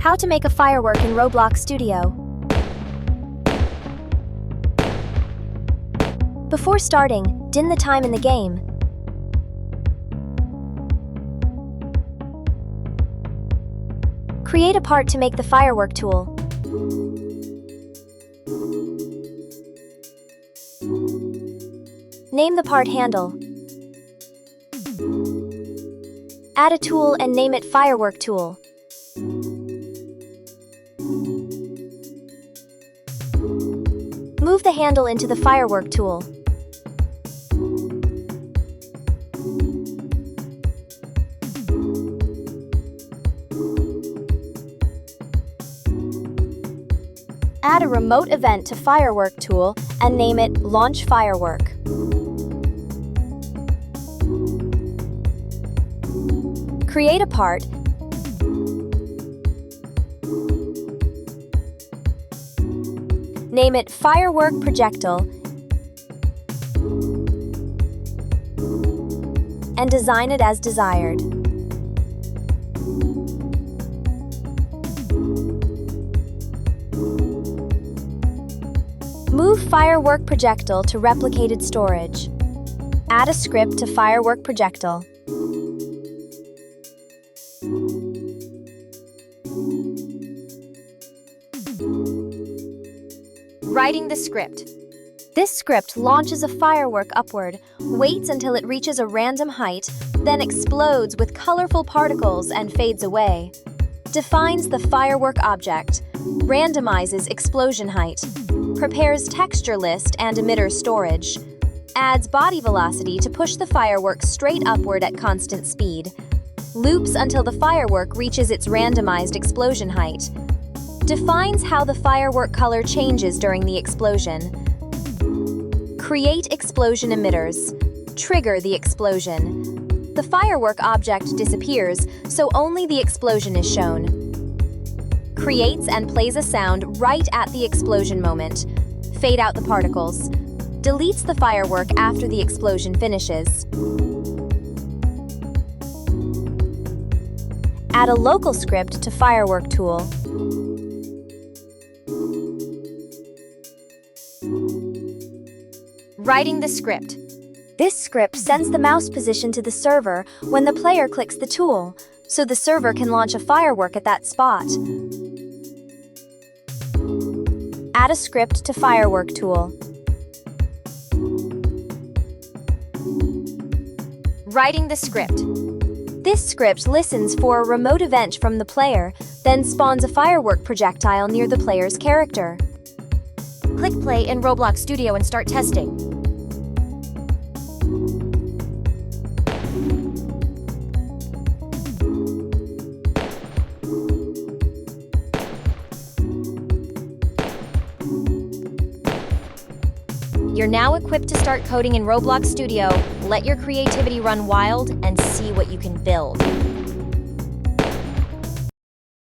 How to make a firework in Roblox Studio. Before starting, dim the time in the game. Create a part to make the firework tool. Name the part handle. Add a tool and name it Firework Tool. Move the handle into the Firework tool. Add a remote event to Firework tool and name it Launch Firework. Create a part. Name it Firework Projectile and design it as desired. Move Firework Projectile to replicated storage. Add a script to Firework Projectile. Writing the script. This script launches a firework upward, waits until it reaches a random height, then explodes with colorful particles and fades away. Defines the firework object, randomizes explosion height, prepares texture list and emitter storage, adds body velocity to push the firework straight upward at constant speed, loops until the firework reaches its randomized explosion height, defines how the firework color changes during the explosion. Create explosion emitters. Trigger the explosion. The firework object disappears, so only the explosion is shown. Creates and plays a sound right at the explosion moment. Fade out the particles. Deletes the firework after the explosion finishes. Add a local script to Firework tool. Writing the script. This script sends the mouse position to the server when the player clicks the tool, so the server can launch a firework at that spot. Add a script to Firework tool. Writing the script. This script listens for a remote event from the player, then spawns a firework projectile near the player's character. Click play in Roblox Studio and start testing. You're now equipped to start coding in Roblox Studio. Let your creativity run wild and see what you can build.